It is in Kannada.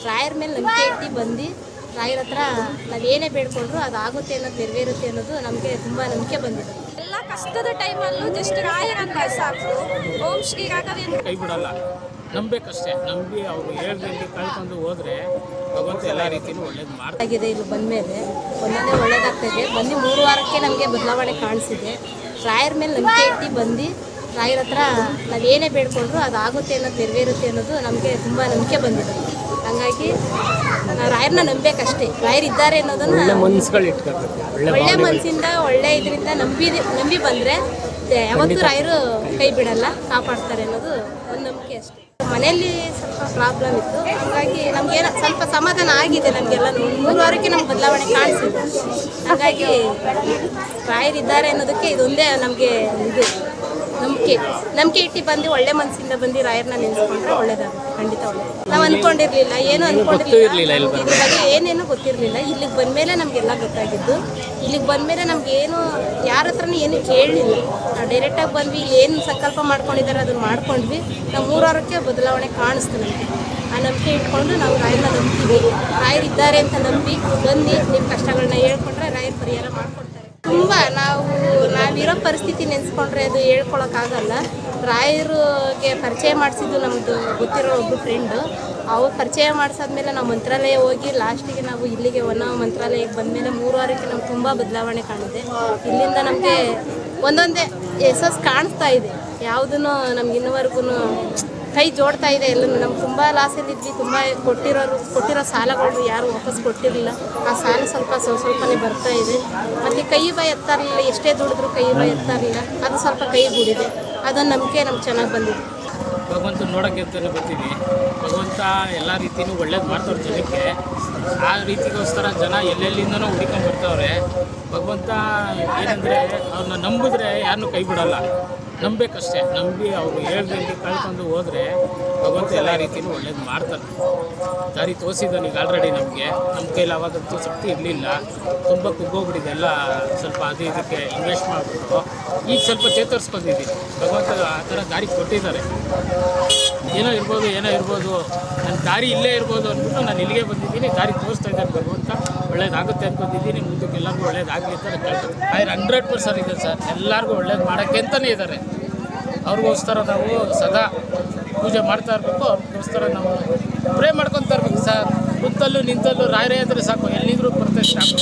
ರಾಯರ ಮೇಲೆ ನಂಬಿಕೆ ಇಟ್ಟು ಬಂದು ರಾಯರ ಹತ್ರ ನಾವೇನೇ ಬೇಡ್ಕೊಂಡ್ರು ಅದಾಗುತ್ತೆ ಅನ್ನೋದು ನೆರವೇರುತ್ತೆ ಅನ್ನೋದು ನಮಗೆ ತುಂಬ ನಂಬಿಕೆ ಬಂದಿದೆ. ಎಲ್ಲ ಕಷ್ಟದ ಟೈಮಲ್ಲೂ ಜಸ್ಟ್ ರಾಯರಂತ ಸಾಕು. ಓಂ ಶ್ರೀ ರಾಘವೇಂದ್ರ ಕೈ ಬಿಡಲ್ಲ, ನಂಬೇಕಷ್ಟೇ. ನಂಬಿ ಅವರು ಹೇಳ್ದಂಗೆ ಕಳ್ಕೊಂಡು ಹೋದರೆ ಭಗವಂತ ಎಲ್ಲ ರೀತಿಯೂ ಒಳ್ಳೇದು ಮಾಡ್ತಾಗಿದೆ. ಇಲ್ಲಿ ಬಂದಮೇಲೆ ಒಂದೊಂದೇ ಒಳ್ಳೇದಾಗ್ತಾಯಿದೆ. ಬಂದು 3 ವಾರಕ್ಕೆ ನಮಗೆ ಬದಲಾವಣೆ ಕಾಣಿಸಿದೆ. ರಾಯರ ಮೇಲೆ ನಂಬಿಕೆ ಇಟ್ಟು ಬಂದು ರಾಯರ ಹತ್ರ ನಾವೇನೇ ಬೇಡ್ಕೊಂಡ್ರು ಅದಾಗುತ್ತೆ ಅನ್ನೋದು ನೆರವೇರುತ್ತೆ ಅನ್ನೋದು ನಮಗೆ ತುಂಬ ನಂಬಿಕೆ ಬಂದಿದೆ. ಹಾಗಾಗಿ ನಾವು ರಾಯರನ್ನ ನಂಬೇಕಷ್ಟೇ. ರಾಯರಿದ್ದಾರೆ ಅನ್ನೋದನ್ನು ಒಳ್ಳೆ ಮನಸ್ಸಿಂದ ಒಳ್ಳೆ ಇದರಿಂದ ನಂಬಿ ಬಂದರೆ ಯಾವತ್ತೂ ರಾಯರು ಕೈ ಬಿಡಲ್ಲ, ಕಾಪಾಡ್ತಾರೆ ಅನ್ನೋದು ಒಂದು ನಂಬಿಕೆ ಅಷ್ಟೇ. ಮನೆಯಲ್ಲಿ ಸ್ವಲ್ಪ ಪ್ರಾಬ್ಲಮ್ ಇತ್ತು, ಹಾಗಾಗಿ ನಮಗೇನೋ ಸ್ವಲ್ಪ ಸಮಾಧಾನ ಆಗಿದೆ. ನಮಗೆಲ್ಲ 3 ವಾರಕ್ಕೆ ನಮ್ಗೆ ಬದಲಾವಣೆ ಕಾಣಿಸಿದೆ. ಹಾಗಾಗಿ ರಾಯರಿದ್ದಾರೆ ಅನ್ನೋದಕ್ಕೆ ಇದೊಂದೇ ನಮಗೆ ಇದು ನಂಬಿಕೆ ಇಟ್ಟು ಬಂದು ಒಳ್ಳೆ ಮನಸ್ಸಿಂದ ಬಂದು ರಾಯರನ್ನ ನೆನೆಸ್ಕೊಂಡ್ರೆ ಒಳ್ಳೇದಾಗುತ್ತೆ, ಖಂಡಿತ ಒಳ್ಳೇದು. ನಾವು ಅಂದ್ಕೊಂಡಿರಲಿಲ್ಲ, ಏನು ಅಂದ್ಕೊಂಡಿರಲಿಲ್ಲ, ಇದ್ರ ಬಗ್ಗೆ ಏನೇನು ಗೊತ್ತಿರಲಿಲ್ಲ. ಇಲ್ಲಿಗೆ ಬಂದಮೇಲೆ ನಮಗೆಲ್ಲ ಗೊತ್ತಾಗಿದ್ದು. ಇಲ್ಲಿಗೆ ಬಂದಮೇಲೆ ನಮಗೇನು ಯಾರ ಹತ್ರನೂ ಏನು ಕೇಳಲಿಲ್ಲ. ನಾವು ಡೈರೆಕ್ಟಾಗಿ ಬಂದ್ವಿ, ಏನು ಸಂಕಲ್ಪ ಮಾಡ್ಕೊಂಡಿದ್ದಾರೆ ಅದನ್ನು ಮಾಡ್ಕೊಂಡ್ವಿ. ನಾವು 3 ವಾರಕ್ಕೆ ಬದಲಾವಣೆ ಕಾಣಿಸ್ತು ನಮಗೆ. ಆ ನಂಬಿಕೆ ಇಟ್ಕೊಂಡು ನಾವು ರಾಯರನ್ನ ನಂಬ್ತೀವಿ. ರಾಯರಿದ್ದಾರೆ ಅಂತ ನಂಬಿ ಬಂದು ನಿಮ್ಮ ಕಷ್ಟಗಳನ್ನ ಹೇಳ್ಕೊಂಡ್ರೆ ರಾಯರ ಪರಿಹಾರ ಮಾಡ್ಕೊಡ್ತಾರೆ. ತುಂಬ ನಾವಿರೋ ಪರಿಸ್ಥಿತಿ ನೆನೆಸ್ಕೊಂಡ್ರೆ ಅದು ಹೇಳ್ಕೊಳಕ್ಕಾಗಲ್ಲ. ರಾಯರಿಗೆ ಪರಿಚಯ ಮಾಡಿಸಿದ್ದು ನಮ್ಮದು ಗೊತ್ತಿರೋ ಒಬ್ಬರು ಫ್ರೆಂಡು. ಅವ್ರು ಪರಿಚಯ ಮಾಡಿಸಾದ್ಮೇಲೆ ನಾವು ಮಂತ್ರಾಲಯ ಹೋಗಿ ಲಾಸ್ಟಿಗೆ ನಾವು ಇಲ್ಲಿಗೆ ಮಂತ್ರಾಲಯಕ್ಕೆ ಬಂದಮೇಲೆ 3 ವಾರಕ್ಕೆ ನಮ್ಗೆ ತುಂಬ ಬದಲಾವಣೆ ಕಾಣಿದೆ. ಇಲ್ಲಿಂದ ನಮಗೆ ಒಂದೊಂದೇ ಯಶಸ್ಸು ಕಾಣಿಸ್ತಾ ಇದೆ. ಯಾವುದೂ ನಮ್ಗೆ ಇನ್ನುವರೆಗೂ ಕೈ ಜೋಡ್ತಾ ಇದೆ. ಎಲ್ಲನೂ ನಮ್ಗೆ ತುಂಬ ಲಾಸಲ್ಲಿದ್ವಿ. ತುಂಬ ಕೊಟ್ಟಿರೋ ಸಾಲಗಳು ಯಾರು ವಾಪಸ್ ಕೊಟ್ಟಿರಲಿಲ್ಲ. ಆ ಸಾಲ ಸ್ವಲ್ಪನೇ ಬರ್ತಾ ಇದೆ. ಮತ್ತು ಕೈ ಬಾಯಿ ಎತ್ತಾ ಇರಲಿಲ್ಲ, ಎಷ್ಟೇ ದುಡಿದ್ರೂ ಕೈ ಬಾಯಿ ಎತ್ತಾ ಇರಲಿಲ್ಲ. ಅದು ಸ್ವಲ್ಪ ಕೈ ಬಿಡಿದೆ. ಅದೊಂದು ನಂಬಿಕೆ ನಮ್ಗೆ ಚೆನ್ನಾಗಿ ಬಂದಿದೆ. ಭಗವಂತ ನೋಡೋಕ್ಕೆ ಅಂತಲೇ ಬರ್ತೀವಿ. ಭಗವಂತ ಎಲ್ಲ ರೀತಿಯೂ ಒಳ್ಳೇದು ಮಾಡ್ತಾರೆ ಜನಕ್ಕೆ. ಆ ರೀತಿಗೋಸ್ಕರ ಜನ ಎಲ್ಲೆಲ್ಲಿಂದನೂ ಹುಡುಕೊಂಡು ಬರ್ತಾವ್ರೆ. ಭಗವಂತ ಏನಂದರೆ ಅವ್ರನ್ನ ನಂಬಿದ್ರೆ ಯಾರನ್ನೂ ಕೈ ಬಿಡಲ್ಲ, ನಂಬೇಕಷ್ಟೇ. ನಂಬಿ ಅವರು ಹೇಳ್ದಂಗೆ ಕಳ್ಕೊಂಡು ಹೋದರೆ ಭಗವಂತ ಎಲ್ಲ ರೀತಿಯೂ ಒಳ್ಳೇದು ಮಾಡ್ತಾನೆ. ದಾರಿ ತೋರಿಸಿದ್ದಾನೆ ಈಗ ಆಲ್ರೆಡಿ ನಮಗೆ. ನಮ್ಮ ಕೈಲಿ ಅವಾಗಂತೂ ಶಕ್ತಿ ಇರಲಿಲ್ಲ, ತುಂಬ ಕುಗ್ಗೋಗ್ಬಿಟ್ಟಿದೆ. ಎಲ್ಲ ಸ್ವಲ್ಪ ಅದು ಇದಕ್ಕೆ ಇನ್ವೆಸ್ಟ್ ಮಾಡಿಬಿಟ್ಟು ಈಗ ಸ್ವಲ್ಪ ಚೇತರಿಸ್ಕೊಂಡಿದ್ದೀನಿ. ಭಗವಂತ ಆ ಥರ ದಾರಿ ಕೊಟ್ಟಿದ್ದಾರೆ. ಏನೋ ಇರ್ಬೋದು ನನ್ನ ದಾರಿ ಇಲ್ಲೇ ಇರ್ಬೋದು ಅಂದ್ಬಿಟ್ಟು ನಾನು ಇಲ್ಲಿಗೆ ಬಂದಿದ್ದೀನಿ. ದಾರಿ ತೋರಿಸ್ತಾ ಇದ್ದಾರೆ ಭಗವಂತ. ಒಳ್ಳೇದಾಗುತ್ತೆ ಅಂದ್ಕೊಂಡಿದ್ದೀನಿ. ಮುಂದಕ್ಕೆ ಎಲ್ಲರಿಗೂ ಒಳ್ಳೇದಾಗಲಿ ಅಂತ ಕೇಳ್ತಾರೆ. 100% ಇದೆ ಸರ್. ಎಲ್ಲರಿಗೂ ಒಳ್ಳೇದು ಮಾಡೋಕ್ಕೆ ಅಂತಲೇ ಇದ್ದಾರೆ. ಅವ್ರಿಗೋಸ್ಕರ ನಾವು ಸದಾ ಪೂಜೆ ಮಾಡ್ತಾ ಇರಬೇಕು. ಅವ್ರಿಗೋಸ್ಕರ ನಾವು ಪ್ರೇ ಮಾಡ್ಕೊತಾ ಇರ್ಬೇಕು ಸರ್. ಕುತ್ತಲ್ಲೂ ನಿಂತಲ್ಲೂ ರಾಯರೇ ಅಂದರೆ ಸಾಕು, ಎಲ್ಲಿದ್ರೂ ಬರ್ತದೆ ಸಾಕು.